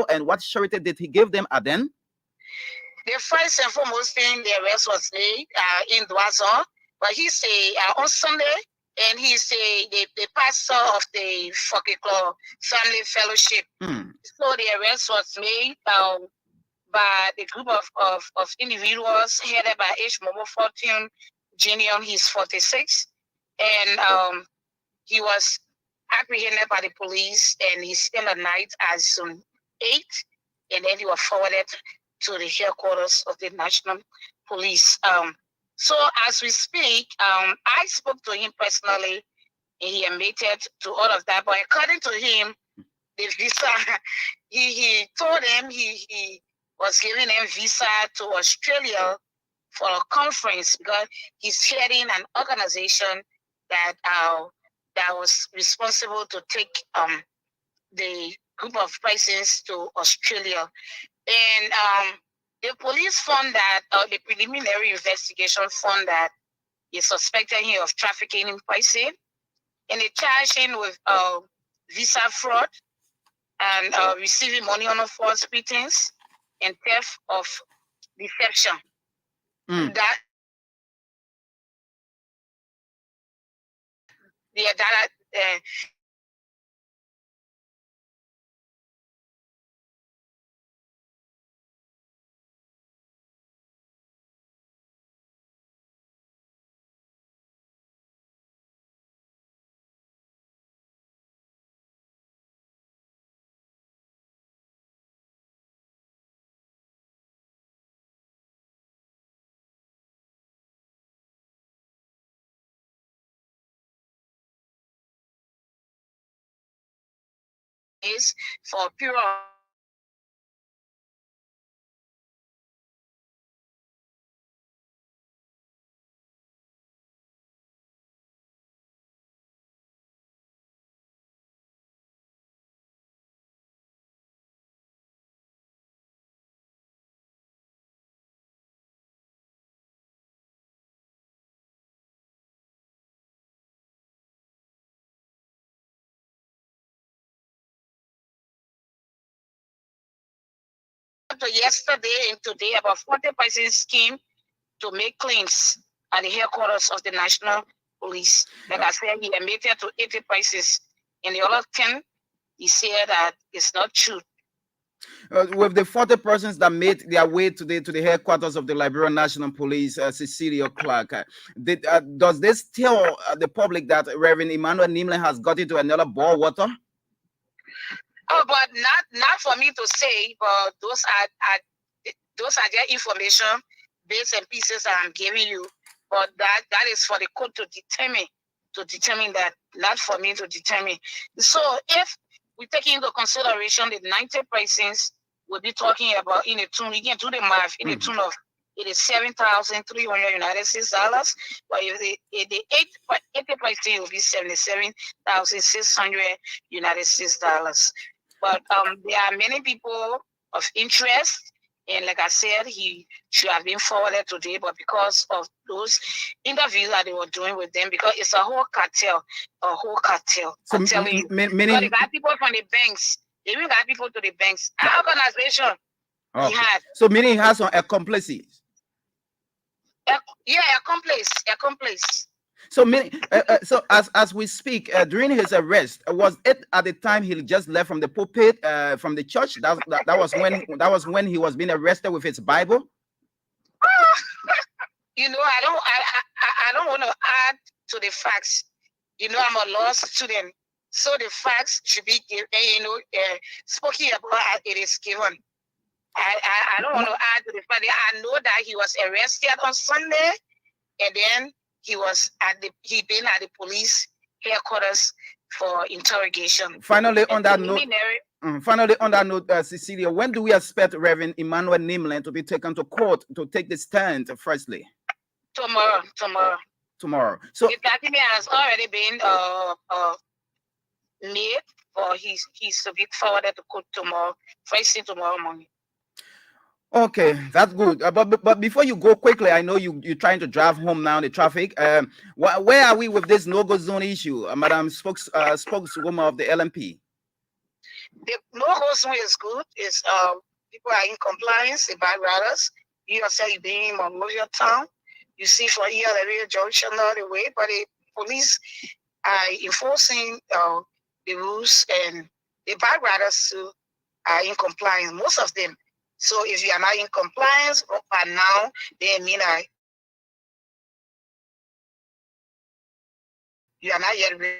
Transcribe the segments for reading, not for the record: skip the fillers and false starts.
and what surety did he give them, Aden? The first and foremost thing, the arrest was made in Dwazon, but he say on Sunday, and he say the pastor of the Fokeklo Family Fellowship. So the arrest was made by the group of individuals headed by H. Momo Fortune Jr. He's 46, and he was apprehended by the police, and he spent the night as soon 8, and then he was forwarded to the headquarters of the National Police. So as we speak, I spoke to him personally, and he admitted to all of that. But according to him, the visa, he told him he was giving him visa to Australia for a conference because he's heading an organization that was responsible to take the group of persons to Australia. And the police found that, the preliminary investigation found that he suspected him of trafficking in person, and they charged him with visa fraud and receiving money on a false pretense and theft of deception. That is for a period of yesterday and today, about 40 persons came to make claims at the headquarters of the National Police. Like I said, he admitted to 80 persons. In the other 10, he said that it's not true. With the 40 persons that made their way today to the headquarters of the Liberian National Police, Cecilia Clark, does this tell the public that Reverend Emmanuel Nimlin has got into another ball water? Oh, but not for me to say, but those are their information, bits and pieces I'm giving you. But that is for the court to determine that, not for me to determine. So if we take into consideration the 90 persons, we'll be talking about in a tune, you can do the math, in a tune of $87,300 United States dollars, but if the 80 persons will be $77,600 United States dollars. But there are many people of interest, and like I said, he should have been forwarded today, but because of those interviews that they were doing with them, because it's a whole cartel. So I'm telling you, because they got people from the banks, they even got people to the banks. Our organization, he had. So meaning he has some accomplices. Yeah, accomplice. So so as we speak, during his arrest, was it at the time he just left from the pulpit, from the church? That was when he was being arrested with his Bible. You know, I don't want to add to the facts. You know, I'm a law student, so the facts should be given. Spoken about it is given. I don't want to add to the fact. I know that he was arrested on Sunday, and then he been at the police headquarters for interrogation. Finally, on that note, Cecilia, when do we expect Reverend Emmanuel Nimlin to be taken to court to take the stand? Firstly, tomorrow. So the document has already been made, or he's to be forwarded to court tomorrow, first thing tomorrow morning. Okay, that's good. But before you go quickly, I know you're trying to drive home now in the traffic. Where are we with this no-go zone issue, Madam spokeswoman of the LNP? No whole zone is good. It's people are in compliance, the bad riders. You yourself you being in Monrovia town. You see for here the real junction all the way, but the police are enforcing the rules, and the bad riders too are in compliance, most of them. So if you are not in compliance by now, they mean you are not yet ready.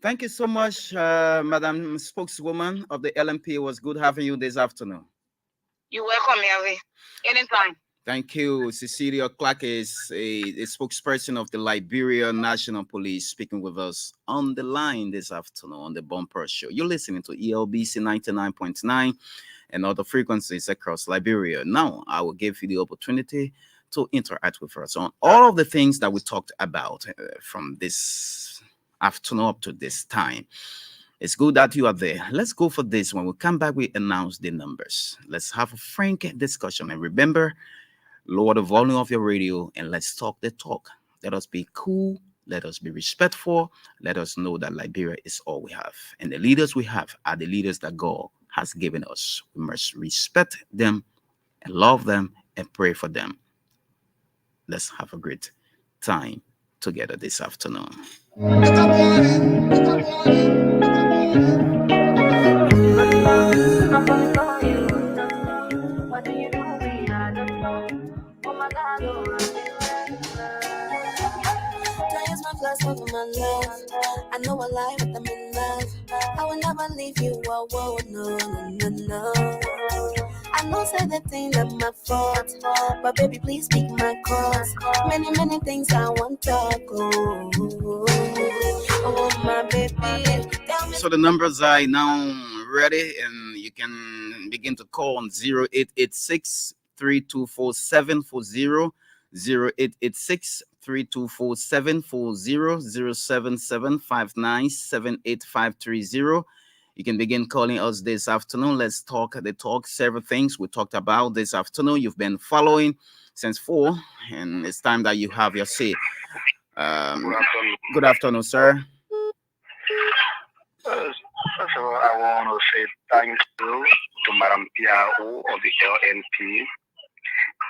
Thank you so much, Madam Spokeswoman of the LMP. It was good having you this afternoon. You're welcome, Mary. Anytime. Thank you. Cecilia Clark is a spokesperson of the Liberia National Police speaking with us on the line this afternoon on the Bumper Show. You're listening to ELBC 99.9 and other frequencies across Liberia. Now, I will give you the opportunity to interact with us on all of the things that we talked about from this afternoon up to this time. It's good that you are there. Let's go for this. When we come back, we announce the numbers. Let's have a frank discussion. And remember, lower the volume of your radio and let's talk the talk. Let us be cool. Let us be respectful. Let us know that Liberia is all we have. And the leaders we have are the leaders that God has given us. We must respect them and love them and pray for them. Let's have a great time together this afternoon. Over my life, I know I lie, but I'm in love. I will never leave you. Oh, no, no, no, no. I know say the thing that my fault, but baby, please speak my cause. Many, many things I want to go. Oh, my baby, tell me. So the numbers are now ready, and you can begin to call on 0886 3247 40, 0886 3247 40, 077 You can begin calling us this afternoon. Let's talk the talk, several things we talked about this afternoon. You've been following since 4, and it's time that you have your say. Good afternoon, sir. First of all, I want to say thank you to Madam Piao of the LNP.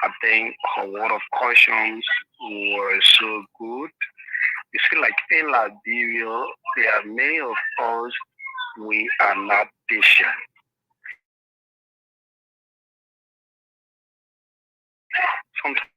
I think her word of caution was so good. You see, like in Liberia, there are many of us, we are not patient. Sometimes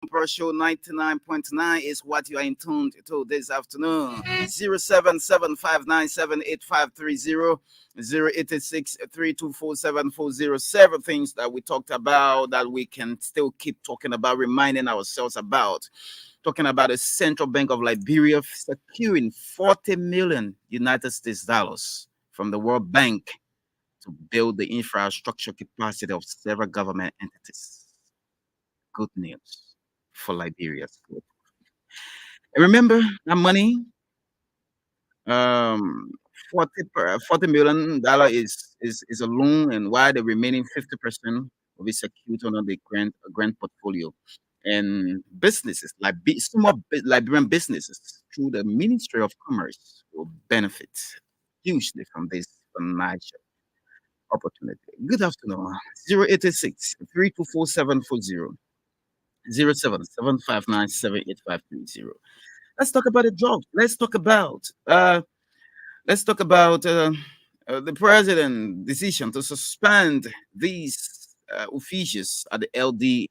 Per Show 99.9 is what you are in tune to this afternoon. 07759788530 086324740. Things that we talked about that we can still keep talking about, reminding ourselves about. Talking about the Central Bank of Liberia securing 40 million United States dollars from the World Bank to build the infrastructure capacity of several government entities. Good news for Liberia. And remember that money, um, 40 million dollar is a loan, and while the remaining 50% will be secured under the grant portfolio. And businesses like Liberian businesses through the Ministry of Commerce will benefit hugely from this financial opportunity. Good afternoon. 086 324740 07759788530. Let's talk about the jobs. Let's talk about the president decision to suspend these officials at the LD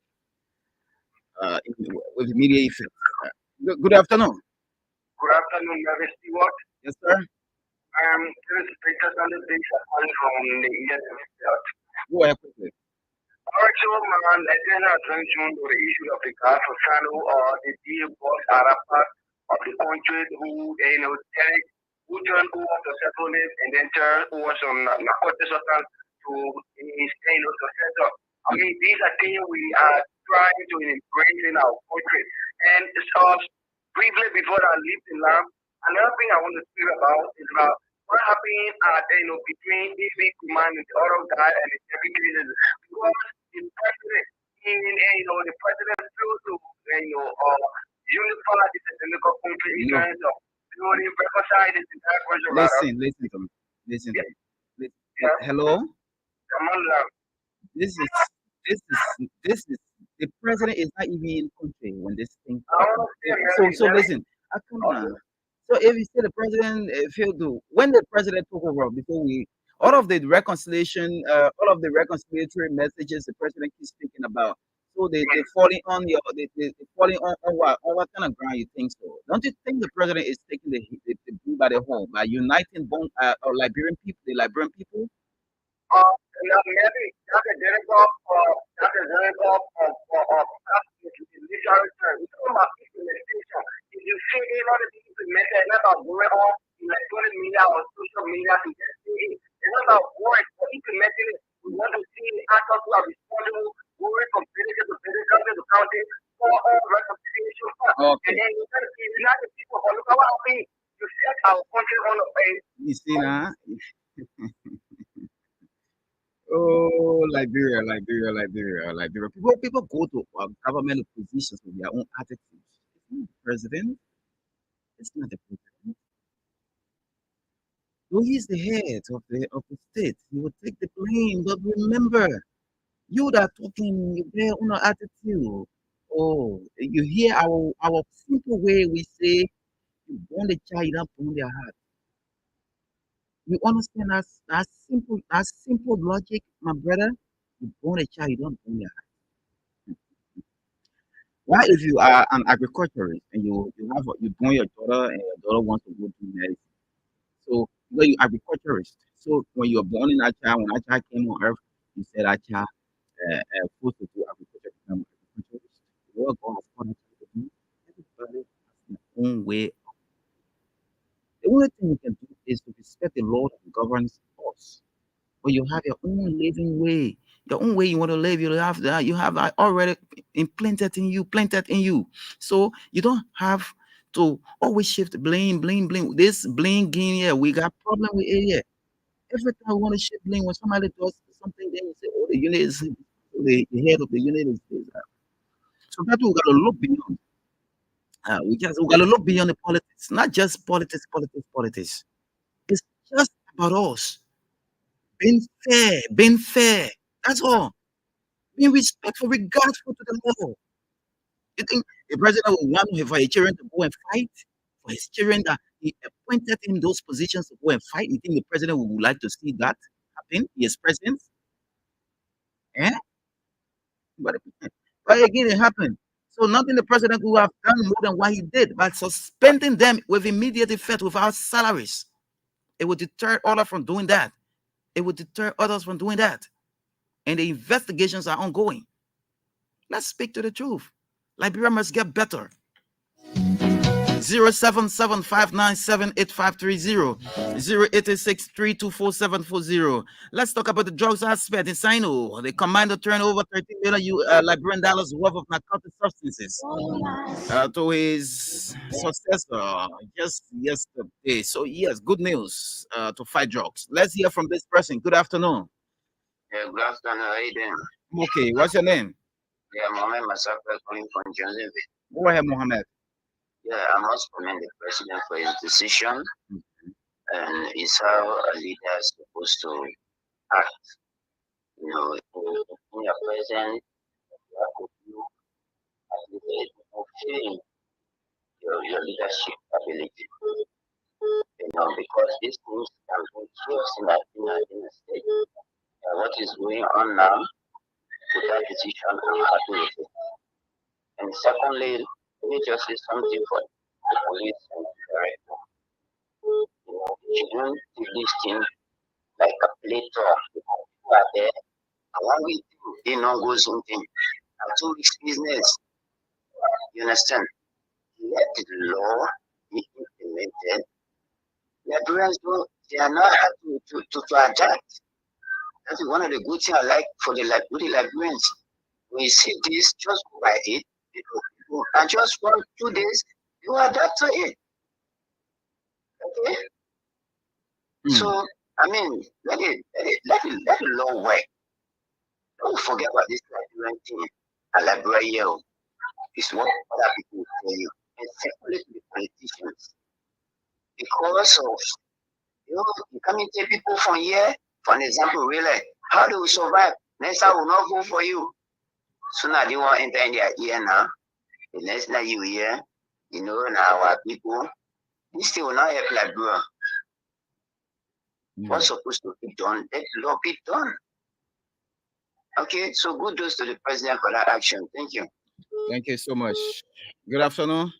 with immediate effect. Good afternoon. Good afternoon, Mr. Stewart. Yes, sir. This is Peter Sanders calling from the ESF. Go ahead quickly. Actual man, again, attention to the issue of the gas for Sano or the deal boss Arafat of the country who, Derek, who turned over to settle it and then turned over some narcotic substance to set up. I mean, these are things we are trying to embrace in our country. And so, briefly before I leave the land, another thing I want to speak about is about what happened between this big command and the other guy and the deputy because the president the president failed to unify the technical country in No. terms of reconcile this entire question. Listen to me. Listen to me. Yeah. Hello. Come on, love. This is the president is not even in country when this thing I happens. understand, So Mary. listen, I come on. So if you say the president failed to when the president took over before we all of the reconciliatory messages the president keeps speaking about. So they falling on they falling on what kind of ground you think so? Don't you think the president is taking the bull by the horn by uniting Liberian people, the Liberian people? Maybe that's a direct literary term. It's all about implementation. If you see a lot of things implemented, it's not about going on electronic media or social media to get it. It's not about words, but implementing it. We want to see actors who are responsible, moving from village to village, county to county, for all reconciliation. And Okay. then you got to see United people, but look at what happened. You set our country on a face. You see now? Oh, Liberia. People go to government positions with their own attitudes. It's not the president. It's not the president. So he's the head of the state. He will take the blame. But remember, you that talking with their own attitude. Oh, you hear our simple way we say, you want the child, you don't put their heart. You understand that simple logic, my brother? You born a child, you don't own your house. Why if you are an agriculturist and you born your daughter and your daughter wants to go to medicine? So you agriculturist. So when you're born in that child, when that child came on earth, you said that child supposed to do agriculture become agriculturist. What God has called that child to do, everybody has their own way. The only thing we can do is to respect the Lord and governs us. But you have your own living way, your own way you want to live. You have that. You have that already implanted in you. So you don't have to always shift blame. This blame game here, we got problem with it here. Every time we want to shift blame when somebody does something, then you say, "Oh, the unit is the head of the unit is." So that's what we got to look beyond. We got to look beyond the politics, not just politics. It's just about us being fair. That's all. Being respectful, regardful to the law. You think the president will want for his children to go and fight for his children that he appointed in those positions to go and fight? You think the president would like to see that happen? His presence, eh? But again, it happened. So nothing the president would have done more than what he did by suspending them with immediate effect without salaries. It would deter others from doing that. It would deter others from doing that. And the investigations are ongoing. Let's speak to the truth. Liberia must get better. 077-597-8530, 086-324-740. Let's talk about the drugs aspect in Sino. The commander turned over 13 million Liberian dollars worth of narcotic substances to his successor just yesterday. So yes, good news to fight drugs. Let's hear from this person. Good afternoon. Yeah, good afternoon. How you doing? Okay, what's your name? Yeah, Mohammed Masaka calling from Johnson. Go ahead, Mohammed. Yeah, I must commend the president for his decision, and it's how a leader is supposed to act. You know, in your presence, you have to do feeling your leadership ability. You know, because these things can bring chaos in a state. What is going on now with that decision, I'm happy with it. And secondly, let me just say something for the police and the director. You know, you don't do this thing like a platter of people who are there. And one week, they know go something. And 2 weeks business. You understand? Let the law be implemented. Liberians don't, they are not happy to adapt. That is one of the good things I like for the Liberians. When you see this, just go by it. People, and just 1 2 days, you adapt to it. Okay? So, I mean, let the law work. Don't forget about this Liberian thing. A Liberia is what other people will tell you. And secondly, to the politicians. Because of, you come and tell people from here, for an example, really, how do we survive? Next time will not vote for you. So now they want to enter in their ear now. The next time you hear, now our people, this thing will not help Liberia. What's supposed to be done, let the law be done. Okay, so good news to the president for that action. Thank you. Thank you so much. Good afternoon.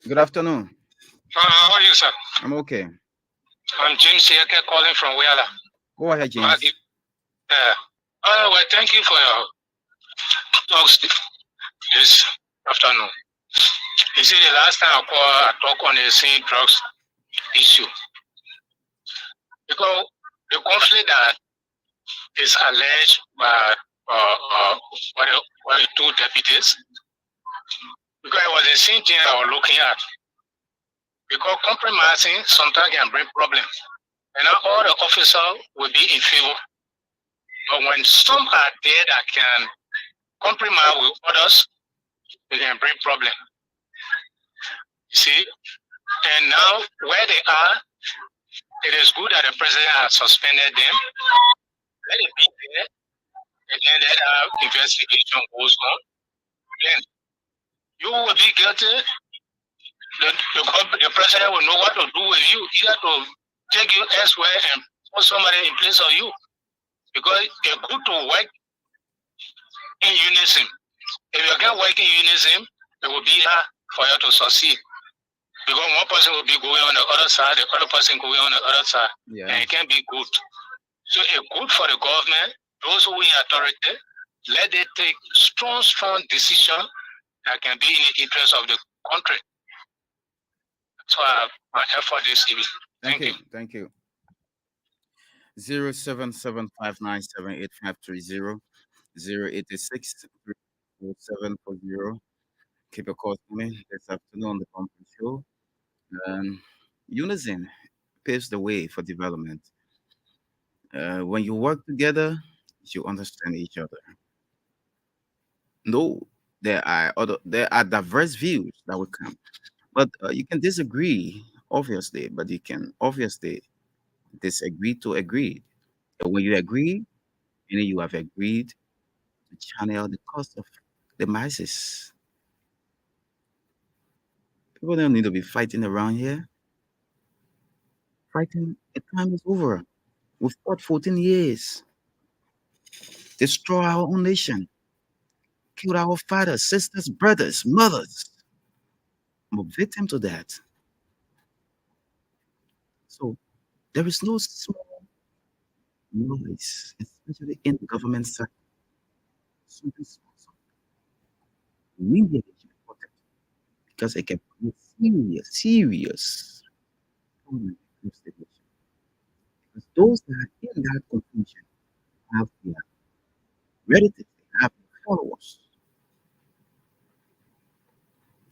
Good afternoon. How are you, sir? I'm okay. I'm James Siaka calling from Wiyala. Go ahead, James. Well, thank you for your talks this afternoon. You see, the last time I talked on the same drugs issue, because the conflict that is alleged by the 2 deputies, because it was the same thing I was looking at. Because compromising sometimes can bring problems, and not all the officers will be in favor. But when some are there that can compromise with others, they can bring problems. You see, and now where they are, it is good that the president has suspended them. Let it be there, and then let our investigation goes on. Then you will be guilty. The president will know what to do with you, either to take you elsewhere and put somebody in place of you. Because it's good to work in unison. If you can work in unison, it will be hard for you to succeed. Because one person will be going on the other side, the other person going on the other side. Yeah. And it can be good. So it's good for the government, those who are in authority, let them take strong decisions that can be in the interest of the country. So I have my effort this evening. Thank you. Thank you. 077-597-8530, 086-34740. Keep your calls coming this afternoon on the conference show. Unison paves the way for development. When you work together, you understand each other. No, there are diverse views that will come, but you can disagree, obviously, but you can obviously disagree to agree. And when you agree, you have agreed to channel the cost of the masses. People don't need to be fighting around here. Fighting, the time is over. We've fought 14 years. Destroy our own nation. killed our fathers, sisters, brothers, mothers. I'm a victim to that. So there is no small noise, especially in the government sector. Something small, immediately should be protected because it can create serious problem across the nation. Because those that are in that confusion have their relatives, they have their followers.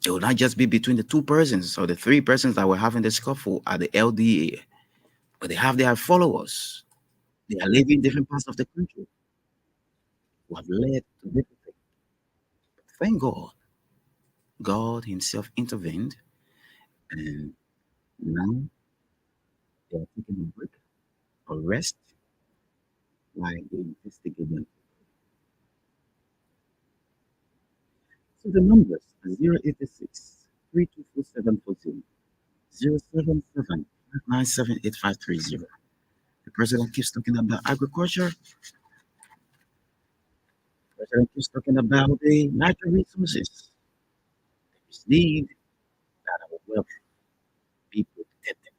It will not just be between the two persons or the three persons that were having the scuffle at the LDA, but they have their followers. They are living in different parts of the country who have led to different things. But thank God, God Himself intervened, and now they are taking a break or rest while they investigate them. So the numbers are 086 324740, 077 5978530. The president keeps talking about agriculture. The president keeps talking about the natural resources. There is need that our wealth be protected.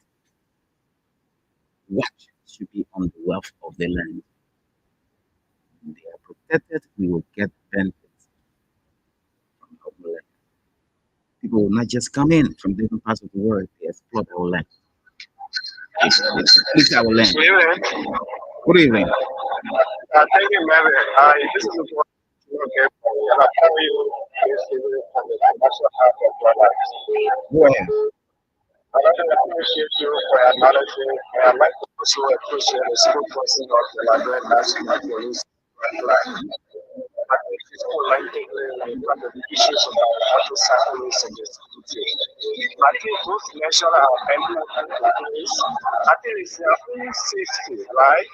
Watch should be on the wealth of the land. When they are protected, we will get benefits from our land. People will not just come in from different parts of the world to exploit our land. It's our land. What do you think? Thank you, Mary. This is a okay, and I'll tell you yesterday from the financial health of your life. Go ahead. I like to appreciate you for acknowledging, and I'd like to also appreciate the spokesperson of the Liberian National Police. I think it's collectively when it comes to the issues about motorcyclists and the security. I think those measures are implemented in place. I think it's their own safety, right?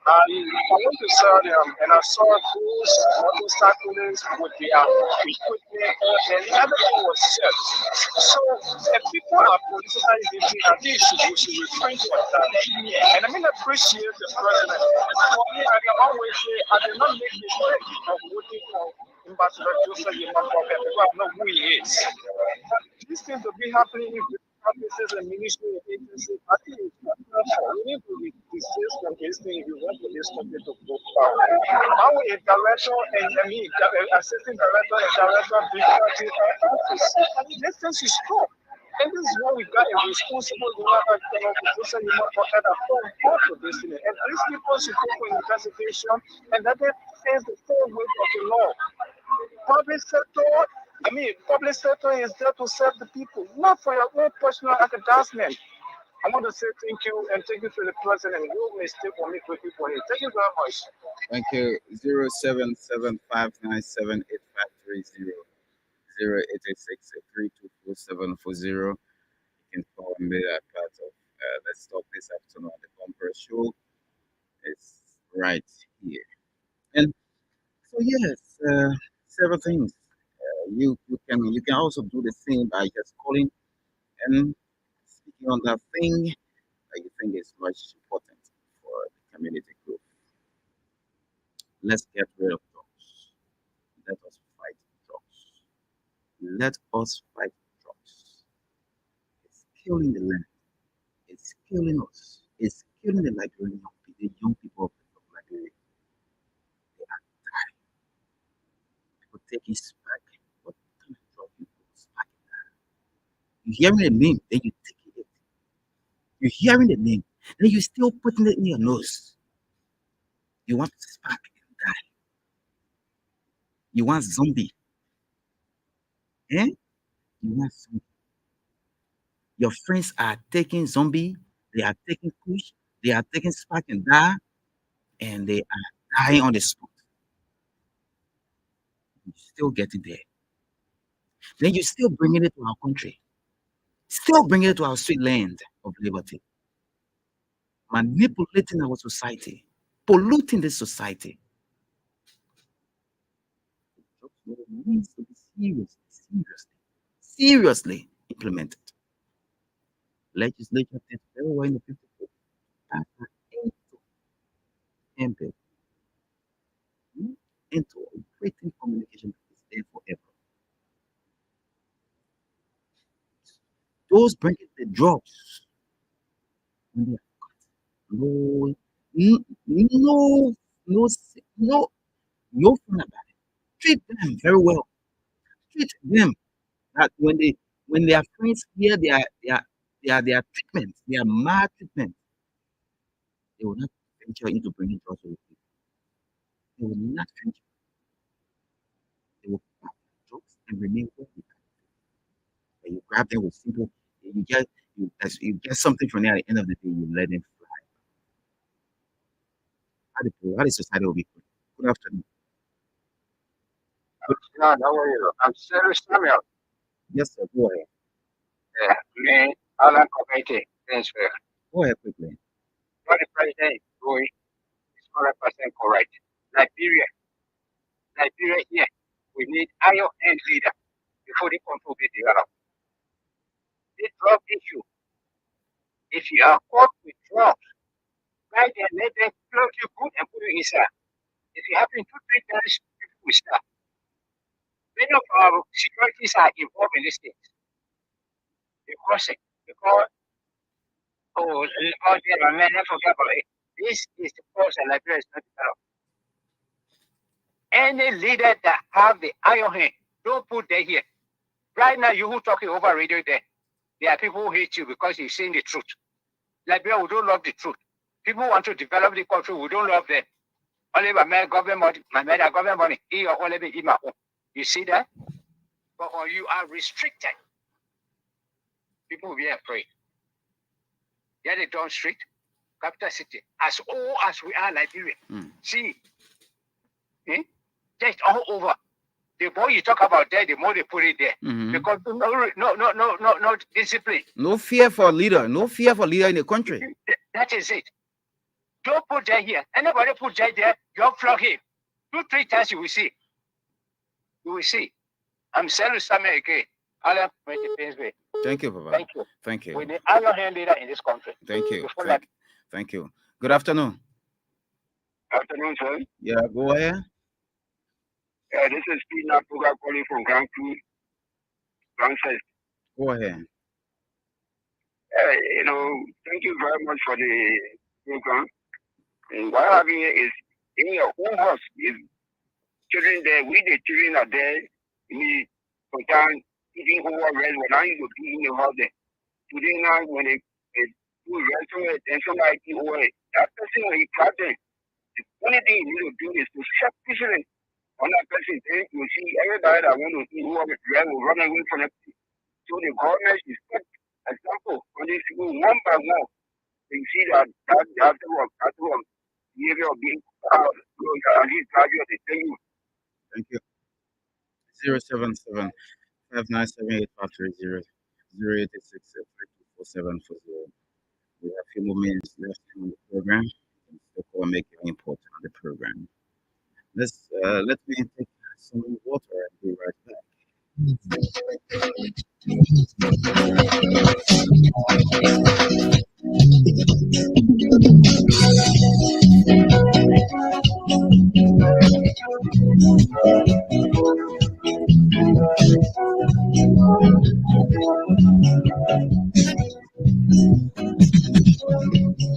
I went to saw them and I saw those motorcyclists with their equipment and everything was set. So if people are politicizing anything, I think we should refrain from that. And I mean, appreciate the president. For me, I can always say I did not make the mistake of voting for Ambassador Joseph Yema because I know who he is. This seems to be happening in offices and ministry agencies. I think it's not natural. We need to desist from this thing if you want for this country to go forward. How a director and assistant director and director of the office, this thing should stop. And this is why we got a responsible social human content that form part of this thing. And these people should go for investigation and that they face the full weight of the law. Public sector is there to serve the people, not for your own personal advancement. I want to say thank you and thank you to the president. You may stay for me quickly for him. Thank you very much. Thank you. 07759785330, 0886 You can call me at part of Let's Talk this afternoon on the Bumper Show. It's right here. And so yes, several things. You can also do the same by just calling and speaking on that thing that you think is much important for the community group. Let's get rid of drugs. Let us fight drugs. Let us fight drugs. It's killing the land. It's killing us. It's killing the Liberian young people of Liberia. They are dying. People taking smack. What kind of drug you put smack in that? You hearing the name, then you taking it. You're hearing the name, then you still putting it in your nose. You want spark and die. You want zombie. Eh? You want zombie. Your friends are taking zombie, they are taking push, they are taking spark and die, and they are dying on the spot. You're still getting there. Then you're still bringing it to our country, still bringing it to our sweet land of liberty, manipulating our society, polluting this society. It needs to be seriously implemented. Legislature takes very well in the 54 after into MP into operating communication those bringing the drugs, when they are no, no, no, no, no, no fun about it. Treat them very well. Treat them that when their friends hear their treatment, their maltreatment, they will not venture into bringing drugs with you. They will not venture. They will grab drugs and remain where they are. But you grab them with simple, you get something from there at the end of the day, you let them fly. How the society will be good. Good afternoon. No, no worries. I'm serious, Samuel. Yes, sir. Go ahead. Yeah, me, Alan Committee, transfer. Go ahead quickly. What the president is doing is 100% correct. Liberia, Liberia here, we need iron hand leader before the country will be developed. This drug issue, if you are caught with drugs, right there, let them plug you good and put you inside. If you happen to three times, people will stop. Many of our securities are involved in these things. Because oh, all the man, I forget about it. This is the cause that Liberia is not developed. Any leader that have the iron hand, don't put them here. Right now, you who talking over radio there are people who hate you because you're saying the truth. Liberia, we don't love the truth. People want to develop the country, we don't love them. Only my government money, government money, only be in my own. You see that? But when you are restricted, people will be afraid. Yeah, they don't street, capital city, as old as we are Liberia. See, just all over. The more you talk about that, the more they put it there. Because no discipline. No fear for a leader. No fear for a leader in the country. That is it. Don't put that here. Anybody put that there, you'll flog him. 2-3 times you will see. You will see. I'm selling something again. Alan, thank you, Papa. Thank you. Thank you. We need iron hand leader in this country. Thank you. Thank you. Good afternoon. Afternoon, sir. Yeah, go ahead. This is Pete Napuga calling from Grand Crew, Francis. Go ahead. Thank you very much for the program. And what I'm having here is in your own house, if children there, the children are there, sometimes eating over rest when I used to be in the house there. Today now, when they do rest on it, and somebody eat over it, that person when he grab them, the only thing you need to do is to shut vigilant on that person. Then you see everybody that want to eat over it, will run away from it. So the government is set example on these people one by one. You see that after one behavior of being at least graduate, they tell you. Thank you. 077 597 8530 0886 324740. We have a few more minutes left on the program. Before I make it important on the program. Let me take some water and be right back.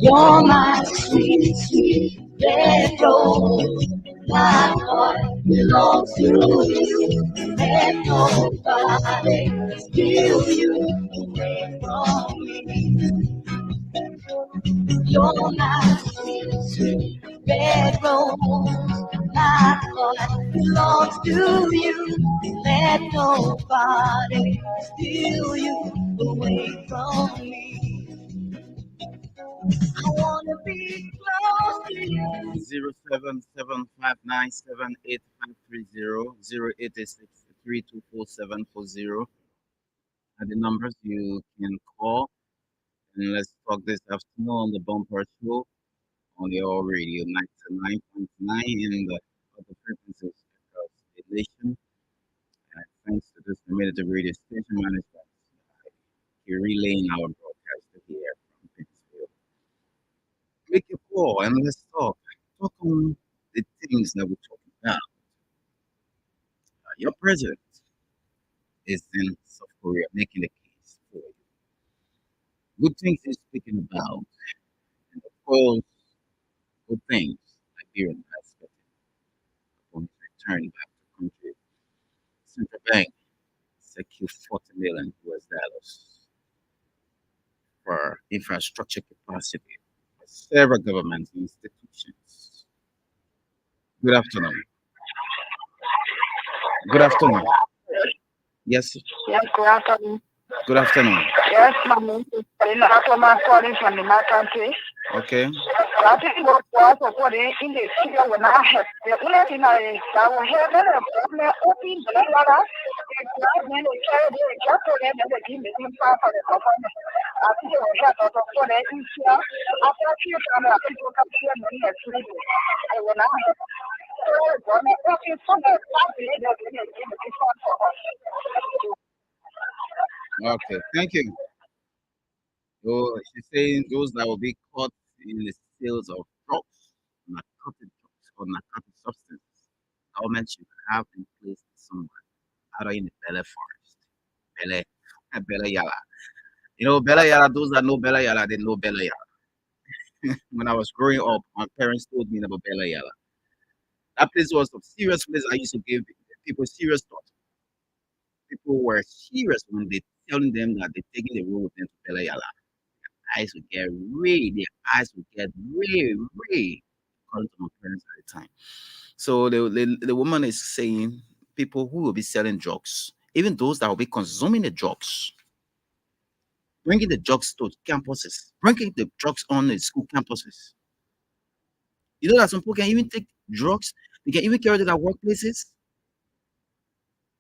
You're my sweet, sweet red rose. My heart belongs to you. Let nobody steal you away from me. You're my sweet, sweet red rose. My heart belongs to you. Let nobody steal you away from me. I wanna be close to you. 07759785330 are the numbers you can call. And let's talk this afternoon on the Bumper Show on your radio 99.9 in the other frequencies across the nation. Thanks to this community radio station management, you're relaying our broadcast here from Pittsfield. Make a call and let's talk. Talk on the things that we're talking about. Your president is in South Korea making the case for you. Good things he's speaking about, and of course, good things Liberia has expected upon his return back to the country. Central Bank secured 40 million US dollars for infrastructure capacity for several government institutions. Good afternoon. Good afternoon. Yes, Yes, good afternoon. good afternoon. Yes, my name is Selena Atoma, calling from the my country. Okay. I think what was in the studio when I have the only thing I will have a problem open the letter. Then they carry the chapter and they give me some part of the performance. I think it was a lot of for the issue. After a few times, I think we'll come here and next week. I will not have. When I talk in front of the party, they're going to give me this one for us. Okay. Thank you. So she's saying those that will be caught in the sales of drugs, narcotic drugs, or narcotic substances, government should have in place somewhere, either in the Bele forest, Bele, Bele Yala. You know, Bele Yala, those that know Bele Yala, they know Bele Yala. When I was growing up, my parents told me about Bele Yala. That place was a serious place I used to give people serious thought. People were serious when they telling them that they're taking the road with them to Bele Yala. Eyes would get red, their eyes would get red, according to my parents at the time. So the woman is saying people who will be selling drugs, even those that will be consuming the drugs, bringing the drugs to campuses, bringing the drugs on the school campuses. You know that some people can even take drugs, they can even carry to their workplaces.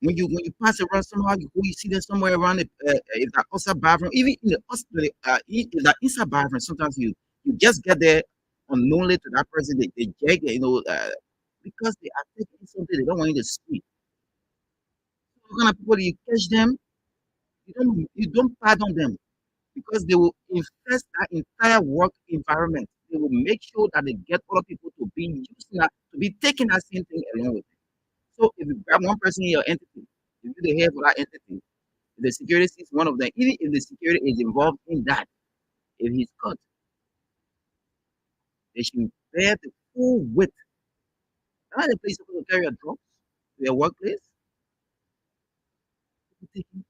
When you pass around somehow, you see them somewhere around the if that outside bathroom, even in the hospital, in that inside bathroom, sometimes you just get there unknowingly to that person, they get because they are taking something they don't want you to see. What kind of people you catch them, you don't pardon them because they will infest that entire work environment. They will make sure that they get other people to be using that to be taking that same thing along with them. So if you grab one person in your entity, if you the head for that entity, if the security sees one of them, even if the security is involved in that, if he's caught, they should bear the full weight. Not the place supposed to carry a drugs to your workplace. People taking,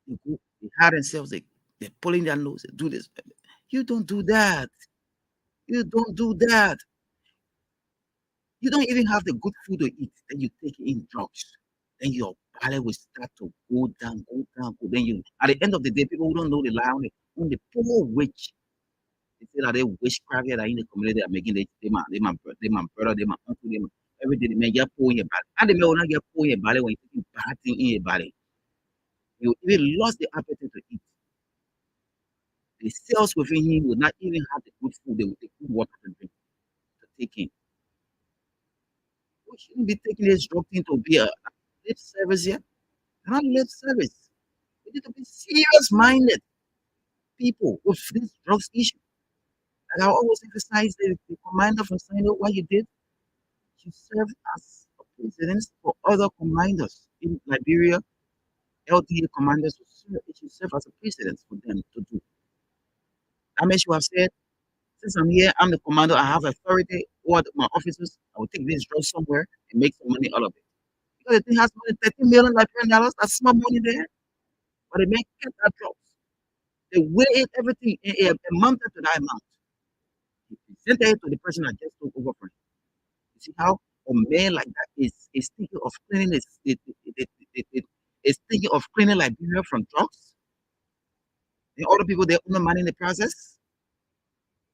they go, they hide themselves, they're pulling their nose, they do this. You don't do that. You don't do that. You don't even have the good food to eat. Then you take in drugs. Then your body will start to go down, go down, go. Then you, at the end of the day, people who don't know the lie on the poor witch. They say that they witchcraft that are in the community are making they my brother, they my uncle, they my everything. They may get poor in your body. And they may not get poor in your body when you take bad thing in your body. You even lost the appetite to eat. The cells within him will not even have the good food. They will take good water to drink, to take in. We shouldn't be taking this drug thing to be a lip service here. Not lip service. We need to be serious minded people with this drugs issue. And I always emphasize the commander from signing up what you did. You served as a president for other commanders in Liberia. LDA commanders should serve as a precedent for them to do. That means you have said, since I'm here, I'm the commander, I have authority over my officers. I will take this drug somewhere and make some money out of it. Because the thing has money, 30 million Liberian dollars, that's small money there. But they make get that drugs. They weigh it everything a month to that amount. He presented it to the person that just took over for him. You see how a man like that is thinking of cleaning is thinking of cleaning Liberia from drugs. The other people they undermining in the process.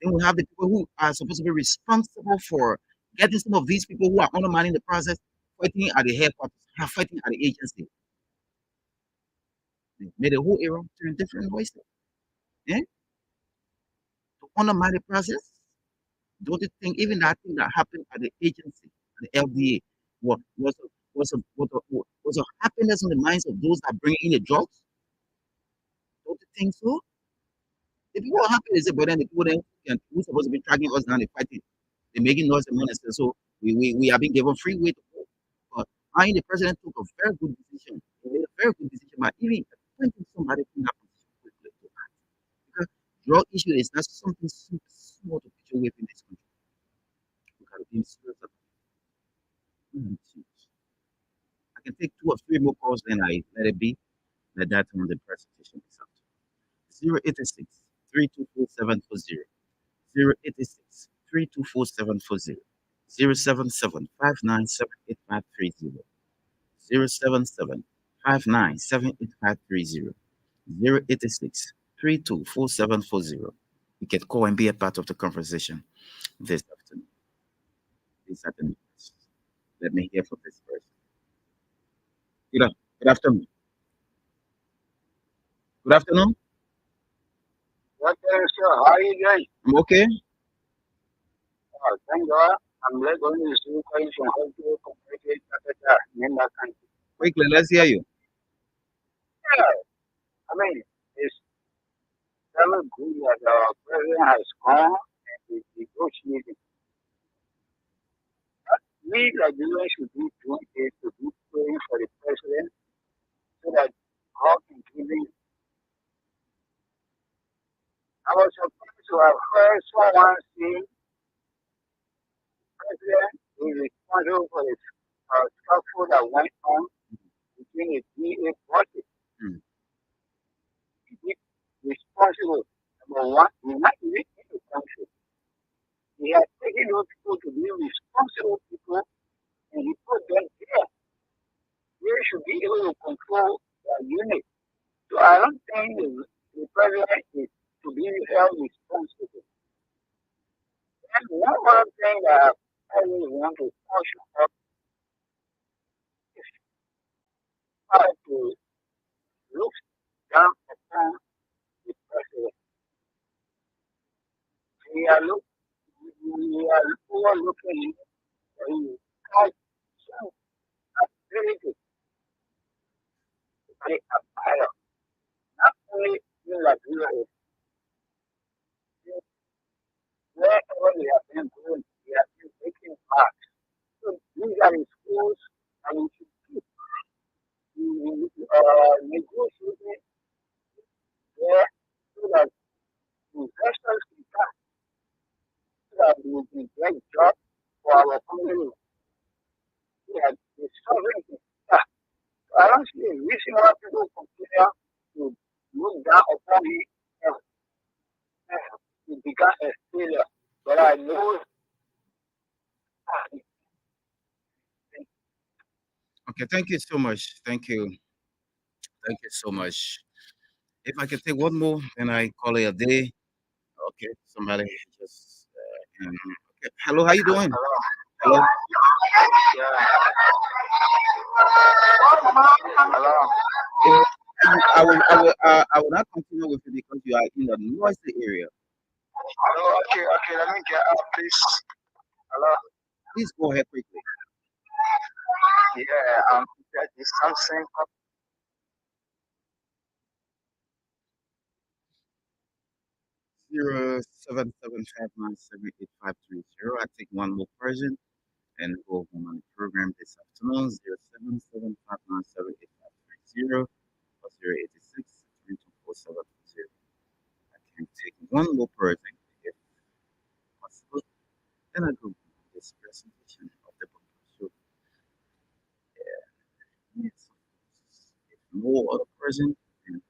Then we have the people who are supposed to be responsible for getting some of these people who are undermining the process, fighting at the headquarters, fighting at the agency. They made the whole era turn different voices. Yeah? To undermine the process. Don't you think even that thing that happened at the agency, at the LDA, was a happiness in the minds of those that bring in the drugs? Don't you think so? The people are happy, they say, but then the people then who's supposed to be tracking us down, they're fighting. They're making noise and money. So we have been given free way to go. But I, the president, took a very good decision. He made a very good decision by even appointing somebody from that position quickly to act. Drug issue is not something super small to put away in this country. We gotta be serious about it. I can take 2 or 3 more calls, then I let it be. Let that on the presentation is out. 086 324740. 086 324740. 077 5978530. 077 5978530. 086 324740. You can call and be a part of the conversation this afternoon. Let me hear from this person. Good afternoon. Good afternoon. Okay, sir. How are you doing? I'm okay. Thank God. I'm going to see questions from how to communicate in that country. Quickly, let's hear you. Yeah. I mean, it's very good that our president has gone and is negotiating. We Nigerians should be doing it to be praying for the president so that God can give him. I was surprised to have heard someone say president is responsible for the scuffle that went on between the DA party. He is responsible. Number one, he's not even in the country. He has taken those people to be responsible people and he put them there. They should be able to control their unit. So I don't think the president is to be held responsible. And one other thing that I really want to caution up is how to look down upon the president. We are overlooking the ability to play a pilot. Not only in Liberia, wherever we have been going, we have been making marks. So these are the schools and we should keep negotiating there so that investors can come, so that we can get jobs for our community. We have the sovereignty. I don't see a reason why people continue to look down upon me to become a failure. But I know. Okay, thank you so much. Thank you. Thank you so much. If I can take one more, then I call it a day. Okay, somebody just. Okay. Hello, how you doing? Hello. Yeah. Hello. I will not continue with you because you are in a noisy area. Hello. Okay. Let me get up, please. Hello. Please go ahead quickly. Yeah. That is something. 07759785530. I take one more person and go home on the program this afternoon. 07759785530 or 086-324740. I can take one more person if possible. Then I go home on this presentation of the book. So, yes, if no other person, then